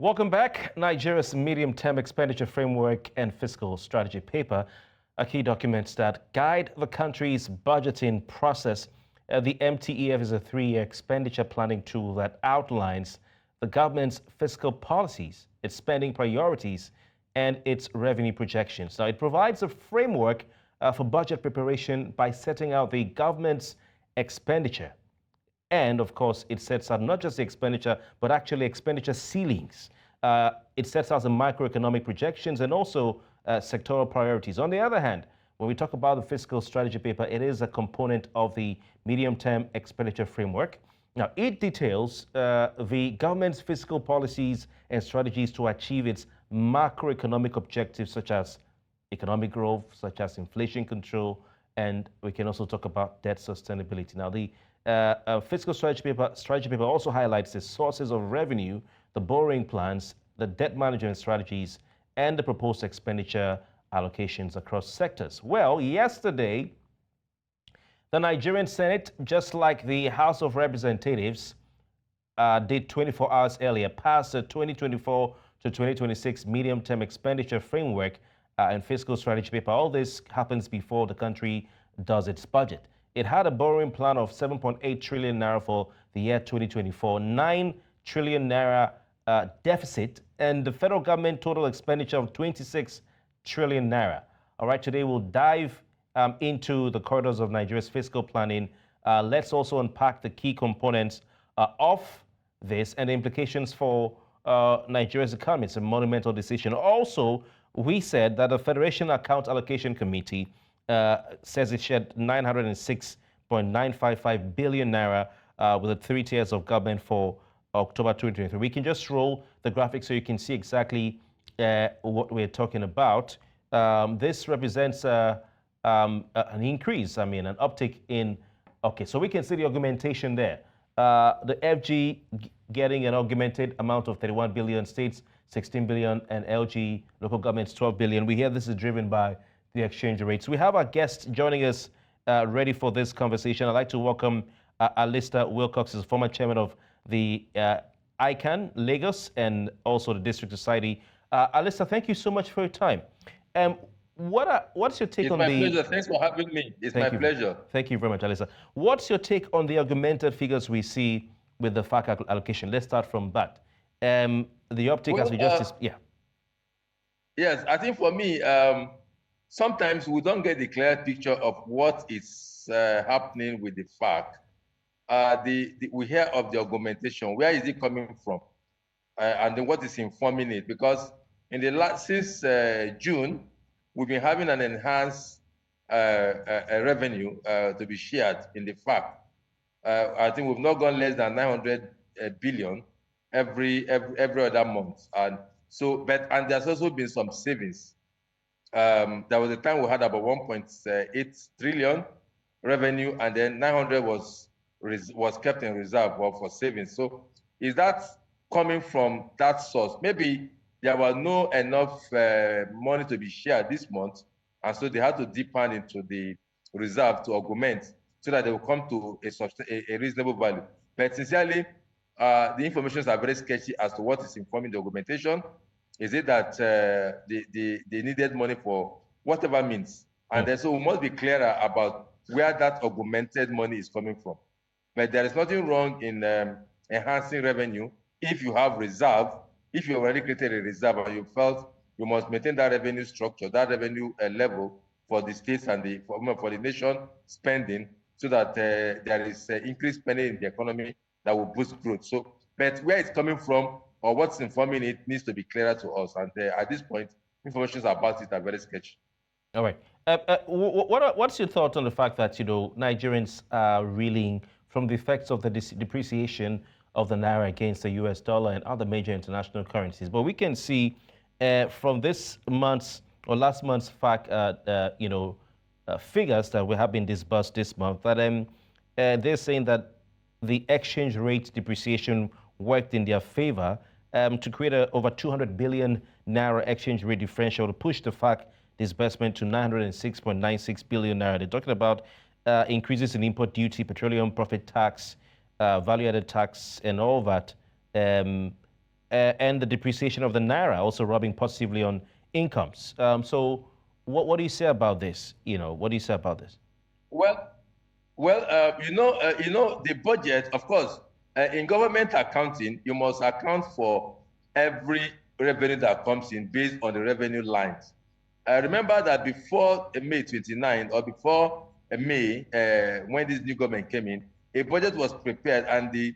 Welcome back. Nigeria's medium-term expenditure framework and fiscal strategy paper are key documents that guide the country's budgeting process. The MTEF is a three-year expenditure planning tool that outlines the government's fiscal policies, its spending priorities, and its revenue projections. Now, it provides a framework for budget preparation by setting out the government's expenditure. And of course, it sets out not just the expenditure, but actually expenditure ceilings. It sets out the macroeconomic projections and also sectoral priorities. On the other hand, when we talk about the fiscal strategy paper, it is a component of the medium-term expenditure framework. Now, it details the government's fiscal policies and strategies to achieve its macroeconomic objectives, such as economic growth, such as inflation control, and we can also talk about debt sustainability. Now, the fiscal strategy paper also highlights the sources of revenue, the borrowing plans, the debt management strategies, and the proposed expenditure allocations across sectors. Well, yesterday, the Nigerian Senate, just like the House of Representatives did 24 hours earlier, passed the 2024 to 2026 medium-term expenditure framework and fiscal strategy paper. All this happens before the country does its budget. It had a borrowing plan of 7.8 trillion naira for the year 2024, 9 trillion naira deficit, and the federal government total expenditure of 26 trillion naira. All right, today we'll dive into the corridors of Nigeria's fiscal planning. Let's also unpack the key components of this and the implications for Nigeria's economy. It's a monumental decision. Also, we said that the Federation Account Allocation Committee says it shared 906.955 billion naira with the 3 tiers of government for October 2023. We can just roll the graphic so you can see exactly what we're talking about. This represents an increase, an uptick in, okay, so we can see the augmentation there. The FG getting an augmented amount of 31 billion, states 16 billion, and LG, local governments 12 billion. We hear this is driven by the exchange rates. We have our guest joining us ready for this conversation. I'd like to welcome Alesta Wilcox, is former chairman of the ICAN, Lagos, and also the District Society. Alesta, thank you so much for your time. What's your take on the... It's my pleasure. Thanks for having me. It's my pleasure. Thank you very much, Alesta. What's your take on the augmented figures we see with the FAC allocation? Let's start from that. The uptick, as we just... Yes, I think for me, sometimes we don't get the clear picture of what is happening with the FAC. We hear of the augmentation. Where is it coming from? And then what is informing it? Because in the since June, we've been having an enhanced revenue to be shared in the FAC. I think we've not gone less than 900 billion every other month. And so, and there's also been some savings. There was a time we had about 1.8 trillion revenue, and then 900 was kept in reserve for savings. So is that coming from that source? Maybe there was no enough money to be shared this month, and so they had to deepen into the reserve to augment so that they will come to a reasonable value. But sincerely, the information are very sketchy as to what is informing the augmentation. Is it that they needed money for whatever means? And then so we must be clearer about where that augmented money is coming from. But there is nothing wrong in enhancing revenue if you have reserve, if you already created a reserve and you felt you must maintain that revenue structure, that revenue level for the states and for the nation spending, so that there is increased spending in the economy that will boost growth. So, but where it's coming from or what's informing it needs to be clearer to us. And at this point, information about it are very sketchy. All right. What's your thought on the fact that, Nigerians are reeling from the effects of the depreciation of the naira against the US dollar and other major international currencies? But we can see from this month's or last month's FAC, figures that have been disbursed this month that they're saying that the exchange rate depreciation worked in their favor to create over 200 billion naira exchange rate differential to push the FAC disbursement to 906.96 billion naira. They're talking about increases in import duty, petroleum profit tax, value-added tax, and all that. and the depreciation of the naira also rubbing positively on incomes. So what do you say about this? What do you say about this? Well, the budget, of course, in government accounting, you must account for every revenue that comes in based on the revenue lines. Remember that before May 29 or before May, when this new government came in, a budget was prepared, and the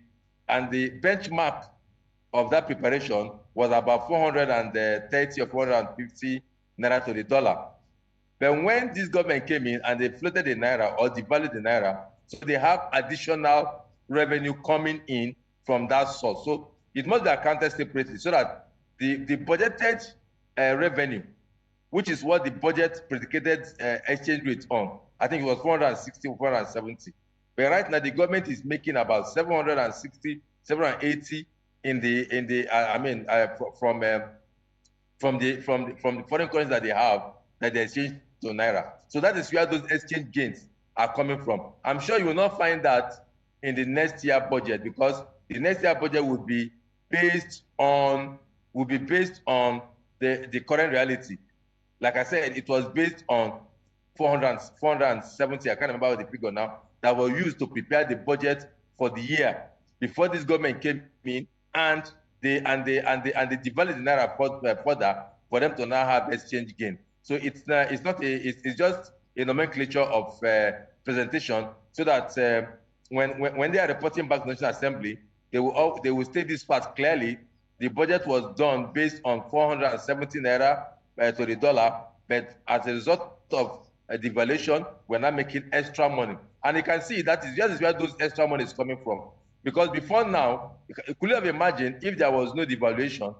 benchmark of that preparation was about 430 or 450 naira to the dollar. But when this government came in and they floated the naira or devalued the naira, so they have additional revenue coming in from that source. So it must be accounted separately so that the budgeted revenue, which is what the budget predicated exchange rate on, I think it was 460 or 470. But right now the government is making about 760, 780 from the foreign currencies that they have that they exchange to naira. So that is where those exchange gains are coming from. I'm sure you will not find that in the next year budget, because the next year budget would be based on the current reality. Like I said, it was based on 470. I can't remember the figure now, that were used to prepare the budget for the year before this government came in, and they devalued the naira further for them to now have exchange gain. So it's just a nomenclature of presentation, so that when they are reporting back to the National Assembly, they will state this fact clearly. The budget was done based on 470 naira to the dollar, but as a result of a devaluation, we're not making extra money. And you can see that is just where those extra money is coming from. Because before now, could you have imagined if there was no devaluation,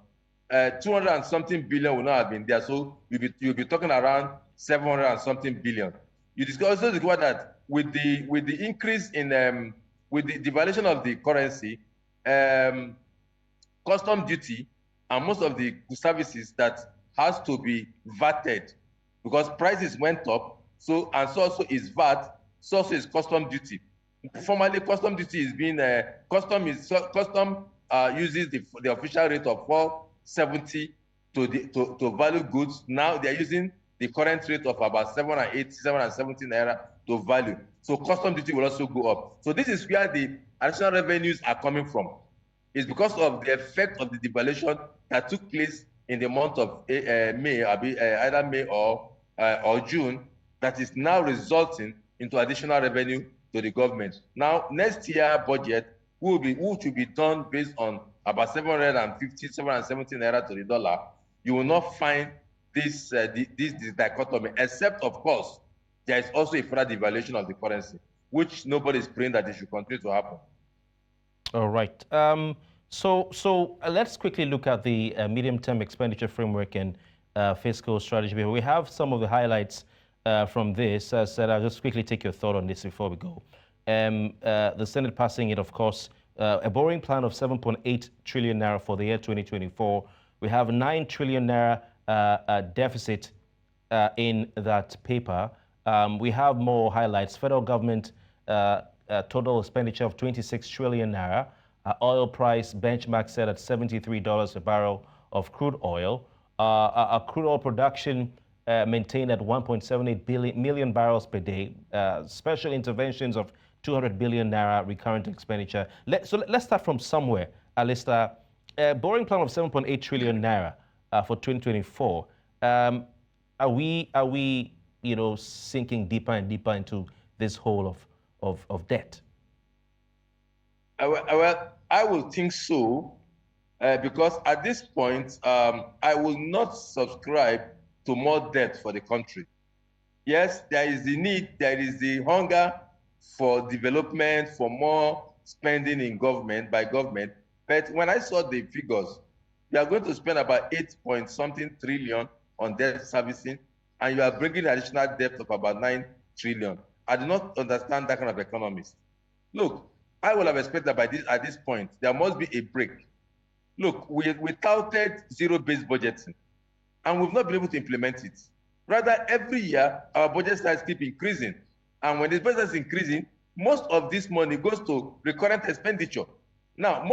200 and something billion would not have been there. So you'll be talking around 700 and something billion. You also discover that with the increase in with the devaluation of the currency, custom duty and most of the services that has to be VATed, because prices went up. So also is VAT, so also is custom duty. Formerly, custom duty is being custom uses the official rate of 470 to value goods. Now they are using the current rate of about 780, 770 naira to value. So custom duty will also go up. So this is where the additional revenues are coming from. It's because of the effect of the devaluation that took place in the month of May, either May or June, that is now resulting into additional revenue to the government. Now, next year budget will be done based on about 750, 770 naira to the dollar. You will not find this dichotomy, except, of course, there is also a further devaluation of the currency, which nobody is praying that it should continue to happen. All right. So let's quickly look at the medium-term expenditure framework and fiscal strategy. We have some of the highlights from this. As I said, I'll just quickly take your thought on this before we go. The Senate passing it, of course, a borrowing plan of 7.8 trillion naira for the year 2024. We have 9 trillion naira deficit in that paper. We have more highlights. Federal government total expenditure of 26 trillion naira. Oil price benchmark set at $73 a barrel of crude oil. Our crude oil production maintained at 1.78 million barrels per day. Special interventions of 200 billion naira recurrent expenditure. Let's start from somewhere, Alesta. Borrowing plan of 7.8 trillion naira for 2024. Are we sinking deeper and deeper into this hole of debt? Well, I will think so, because at this point, I will not subscribe to more debt for the country. Yes, there is the need, there is the hunger for development, for more spending in government, by government. But when I saw the figures, we are going to spend about 8-point-something trillion on debt servicing, and you are bringing additional debt of about 9 trillion. I do not understand that kind of economics. Look, I would have expected at this point, there must be a break. Look, we touted zero-based budgeting, and we've not been able to implement it. Rather, every year, our budget size keep increasing. And when the budget is increasing, most of this money goes to recurrent expenditure. Now,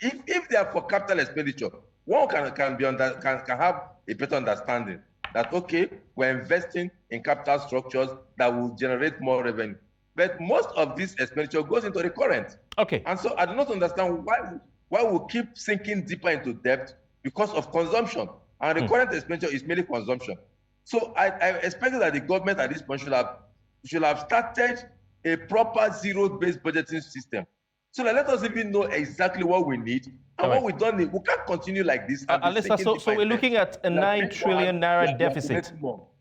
if they are for capital expenditure, one can have a better understanding that, okay, we're investing in capital structures that will generate more revenue. But most of this expenditure goes into recurrent. Okay. And so I do not understand why we keep sinking deeper into debt because of consumption. And recurrent expenditure is mainly consumption. So I expected that the government at this point should have started a proper zero-based budgeting system. So let us even know exactly what we need and what we don't need. We can't continue like this. Alesta, so we're looking at a 9 trillion naira deficit.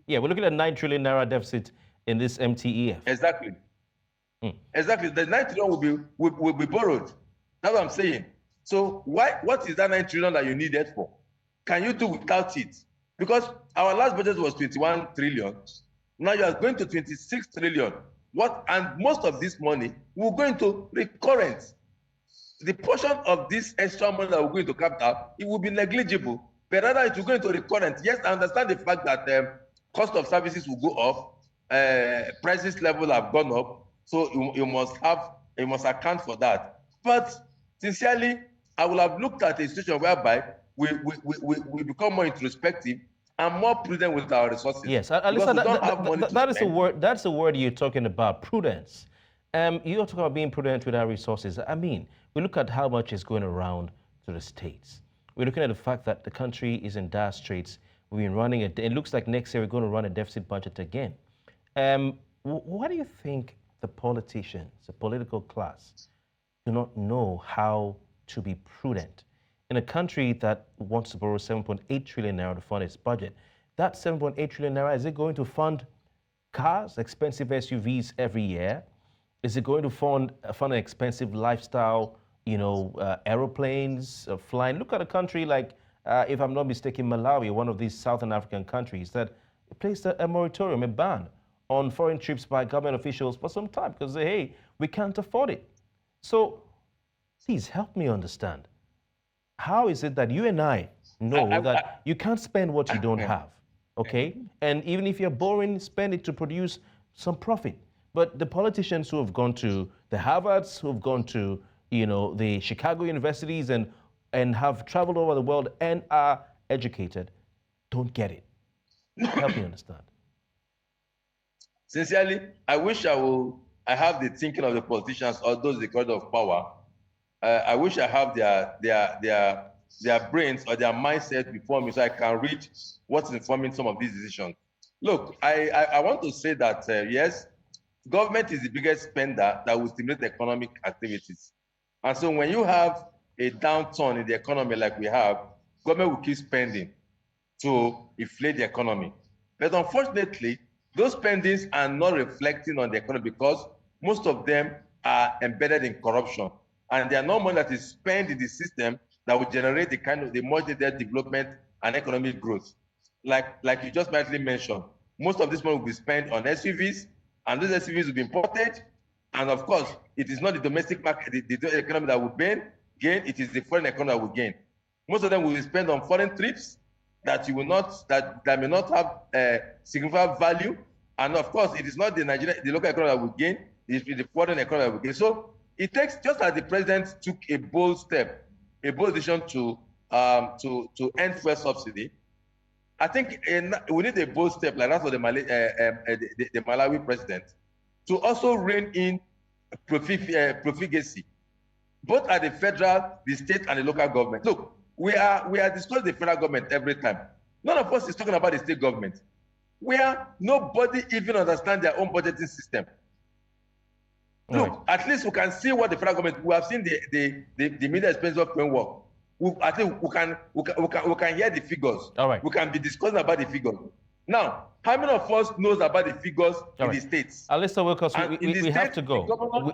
Yeah, we're looking at 9 trillion naira deficit in this MTEF. Exactly. Exactly. The 9 trillion will be borrowed. That's what I'm saying. So what is that 9 trillion that you needed for? Can you do without it? Because our last budget was 21 trillion. Now you are going to 26 trillion. And most of this money will go into recurrent. The portion of this extra money that will go into capital, it will be negligible. But rather it will go into recurrent. Yes, I understand the fact that cost of services will go up, prices level have gone up. So you must account for that. But sincerely, I will have looked at a situation whereby we become more introspective and more prudent with our resources. Yes, Alesta, that's the word you're talking about, prudence. You're talking about being prudent with our resources. I mean, we look at how much is going around to the states. We're looking at the fact that the country is in dire straits. We've been running it looks like next year we're going to run a deficit budget again. Why do you think the politicians, the political class, do not know how to be prudent? In a country that wants to borrow 7.8 trillion naira to fund its budget, that 7.8 trillion naira, is it going to fund cars, expensive SUVs every year? Is it going to fund an expensive lifestyle, aeroplanes, flying? Look at a country like, if I'm not mistaken, Malawi, one of these Southern African countries that placed a moratorium, a ban on foreign trips by government officials for some time because they say, hey, we can't afford it. So please help me understand. How is it that you and I know that you can't spend what you don't have, okay? And even if you're borrowing, spend it to produce some profit. But the politicians who have gone to the Harvards, who have gone to, the Chicago universities and have traveled over the world and are educated, don't get it. Help me understand. Sincerely, I wish I have the thinking of the politicians or those in the corridor of power. I wish I have their brains or their mindset before me so I can read what's informing some of these decisions. Look, I want to say that, yes, government is the biggest spender that will stimulate economic activities. And so when you have a downturn in the economy like we have, government will keep spending to inflate the economy. But unfortunately, those spendings are not reflecting on the economy because most of them are embedded in corruption. And there are no money that is spent in the system that will generate the much needed development and economic growth. Like you just rightly mentioned, most of this money will be spent on SUVs, and those SUVs will be imported. And of course, it is not the domestic market, the economy that will gain, it is the foreign economy that will gain. Most of them will be spent on foreign trips that may not have significant value. And of course, it is not the local economy that will gain, it is the foreign economy that will gain. So it takes, just as the president took a bold decision to end fuel subsidy, I think we need a bold step like that for the Malawi president to also rein in profligacy, both at the federal, the state, and the local government. Look, we are discussing the federal government every time. None of us is talking about the state government, where nobody even understands their own budgeting system. Look, at least we can see what the federal government. We have seen the media expenditure framework. I think we can hear the figures. All right. We can be discussing about the figures. Now, how many of us knows about the figures in the states? Alesta Wilcox, we have to go.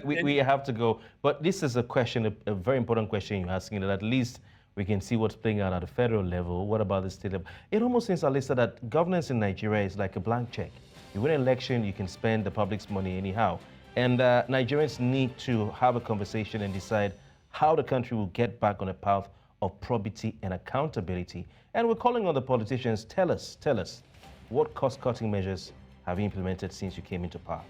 We have to go. But this is a question, a very important question you're asking, that at least we can see what's playing out at the federal level. What about the state level? It almost seems, Alesta, that governance in Nigeria is like a blank check. You win an election, you can spend the public's money anyhow. And Nigerians need to have a conversation and decide how the country will get back on a path of probity and accountability. And we're calling on the politicians, tell us, what cost-cutting measures have you implemented since you came into power?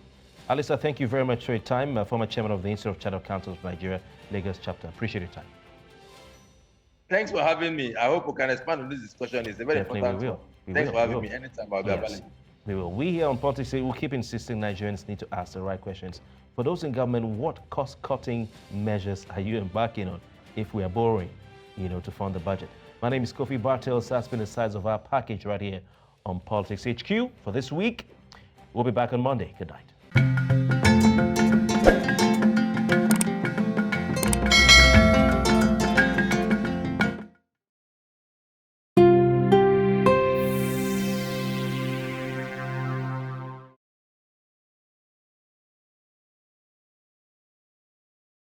Alesta, thank you very much for your time. Former chairman of the Institute of Chartered Accountants of Nigeria, Lagos chapter. Appreciate your time. Thanks for having me. I hope we can expand on this discussion. It's a very Definitely important one. Thanks for having me. Anytime I'll be available. We will. We here on Politics will keep insisting Nigerians need to ask the right questions. For those in government, what cost-cutting measures are you embarking on if we are borrowing, to fund the budget? My name is Kofi Bartels. That's been the size of our package right here on Politics HQ for this week. We'll be back on Monday. Good night.